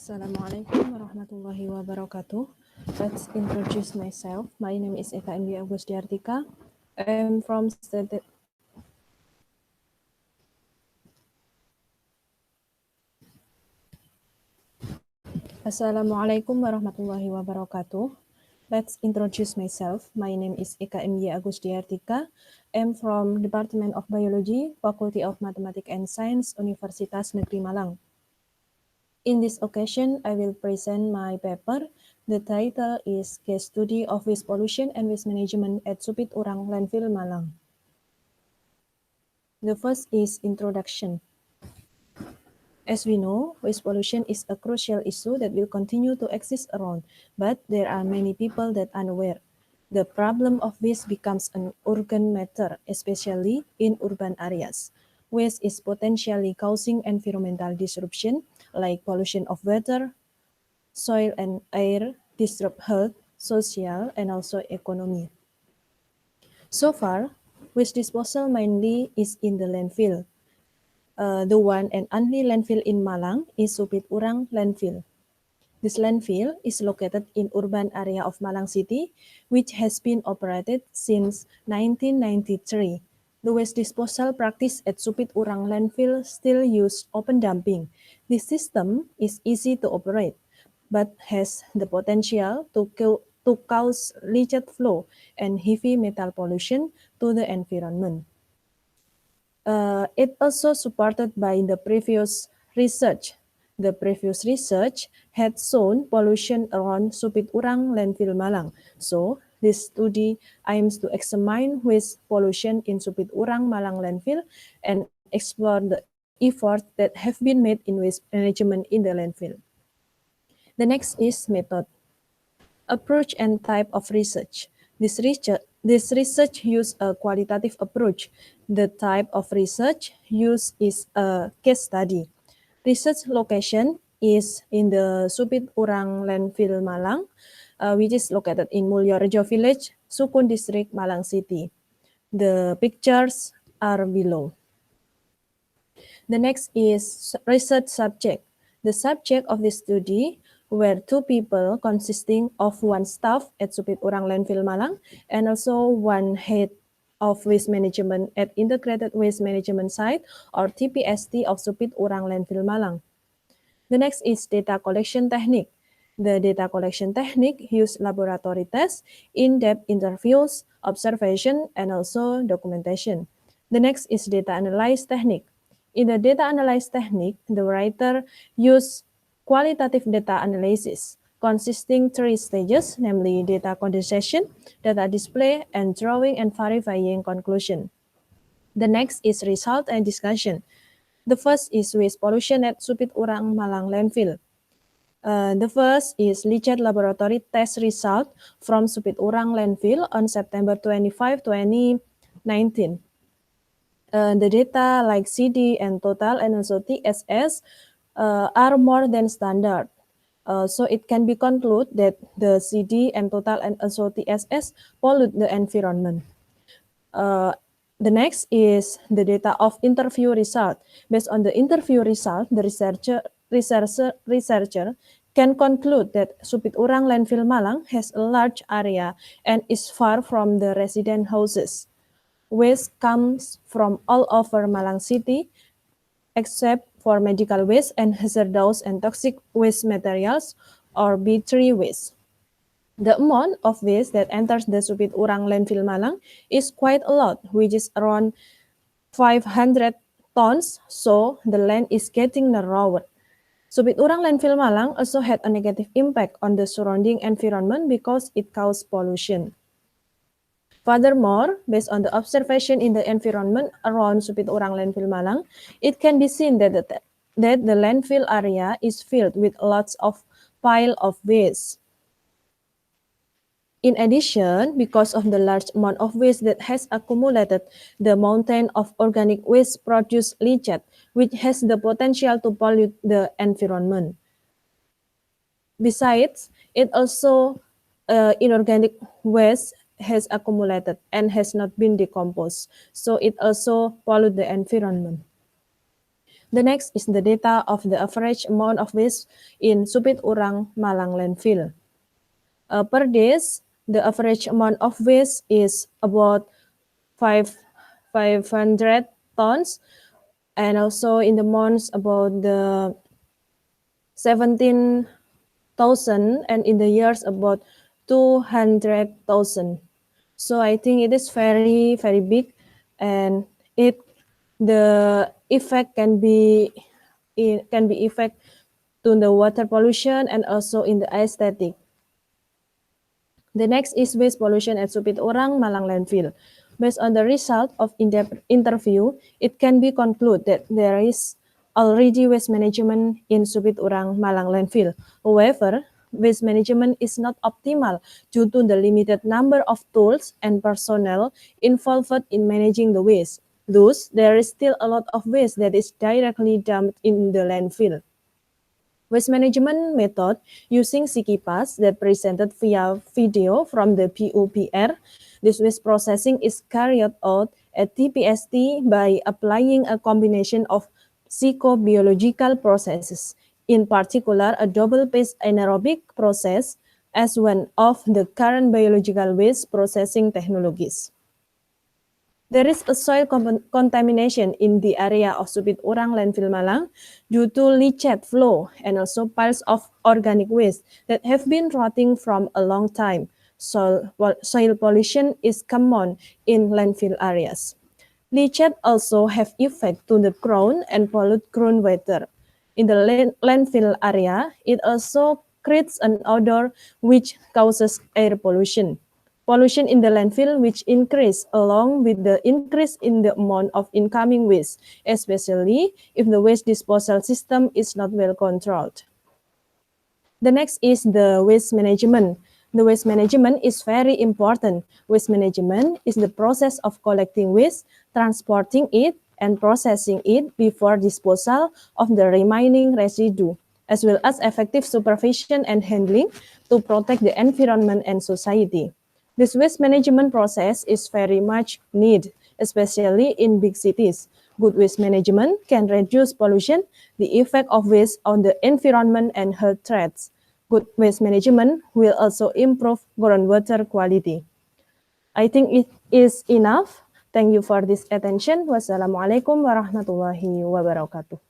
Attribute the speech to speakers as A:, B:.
A: Assalamualaikum warahmatullahi wabarakatuh. Let's introduce myself. My name is Eka Indi Agustiartika. I am from Assalamualaikum warahmatullahi wabarakatuh. Let's introduce myself. My name is Eka Indi Agustiartika. I am from Department of Biology, Faculty of Mathematics and Science, Universitas Negeri Malang. In this occasion, I will present my paper. The title is Case Study of Waste Pollution and Waste Management at Supit Urang Landfill Malang. The first is introduction. As we know, waste pollution is a crucial issue that will continue to exist around, but there are many people that are unaware. The problem of waste becomes an urgent matter, especially in urban areas. Waste is potentially causing environmental disruption like pollution of water, soil and air, disrupt health, social, and also economy. So far, waste disposal mainly is in the landfill. The one and only landfill in Malang is Supit Urang Landfill. This landfill is located in urban area of Malang City, which has been operated since 1993. The waste disposal practice at Supit Urang Landfill still use open dumping. This system is easy to operate, but has the potential to cause leachate flow and heavy metal pollution to the environment. It also supported by the previous research. The previous research had shown pollution around Supit Urang Landfill Malang. So, this study aims to examine waste pollution in Supit Urang Malang Landfill and explore the efforts that have been made in waste management in the landfill. The next is method. Approach and type of research. This research use a qualitative approach. The type of research used is a case study. Research location is in the Supit Urang Landfill Malang, which is located in Mulyorejo Village, Sukun District, Malang City. The pictures are below. The next is research subject. The subject of this study were two people consisting of one staff at Supit Urang Landfill Malang and also one head of waste management at Integrated Waste Management Site or TPST of Supit Urang Landfill Malang. The next is data collection technique. The data collection technique use laboratory tests, in-depth interviews, observation, and also documentation. The next is data analysis technique. In the data analysis technique, the writer used qualitative data analysis consisting three stages, namely data condensation, data display, and drawing and verifying conclusion. The next is result and discussion. The first is waste pollution at Supit Urang Malang Landfill. The first is leachate laboratory test result from Supit Urang Landfill on September 25, 2019. The data like CD and total and also TSS are more than standard. So it can be concluded that the CD and total and also TSS pollute the environment. The next is the data of interview result. Based on the interview result, the researcher can conclude that Supit Urang Landfill Malang has a large area and is far from the resident houses. Waste comes from all over Malang City, except for medical waste and hazardous and toxic waste materials or B3 waste. The amount of waste that enters the Supit Urang Landfill Malang is quite a lot, which is around 500 tons, so the land is getting narrower. Supit Urang Landfill Malang also had a negative impact on the surrounding environment because it caused pollution. Furthermore, based on the observation in the environment around Supit Urang Landfill Malang, it can be seen that the landfill area is filled with lots of pile of waste. In addition, because of the large amount of waste that has accumulated, the mountain of organic waste produce leachate, which has the potential to pollute the environment. Besides, it also inorganic waste has accumulated and has not been decomposed, so it also pollute the environment. The next is the data of the average amount of waste in Supit Urang Malang landfill. Per days, the average amount of waste is about 500 tons, and also in the months about the 17,000, and in the years about 200,000. So I think it is very, very big, and the effect can be effect to the water pollution and also in the aesthetic. The next is waste pollution at Supit Urang Malang landfill. Based on the result of in-depth interview, it can be concluded that there is already waste management in Supit Urang Malang landfill. However, waste management is not optimal due to the limited number of tools and personnel involved in managing the waste. Thus, there is still a lot of waste that is directly dumped in the landfill. Waste management method using SIKIPAS that presented via video from the PUPR. This waste processing is carried out at TPST by applying a combination of psychobiological processes, in particular a double-phase anaerobic process as one of the current biological waste processing technologies. There is a soil contamination in the area of Supit Urang landfill Malang due to leachate flow and also piles of organic waste that have been rotting from a long time. Soil pollution is common in landfill areas. Leachate also have effect to the ground and pollute groundwater. In the landfill area, it also creates an odor which causes air pollution. Pollution in the landfill which increase along with the increase in the amount of incoming waste, especially if the waste disposal system is not well controlled. The next is the waste management. The waste management is very important. Waste management is the process of collecting waste, transporting it, and processing it before disposal of the remaining residue, as well as effective supervision and handling to protect the environment and society. This waste management process is very much needed, especially in big cities. Good waste management can reduce pollution, the effect of waste on the environment, and health threats. Good waste management will also improve groundwater quality. I think it is enough. Thank you for this attention. Wassalamualaikum warahmatullahi wabarakatuh.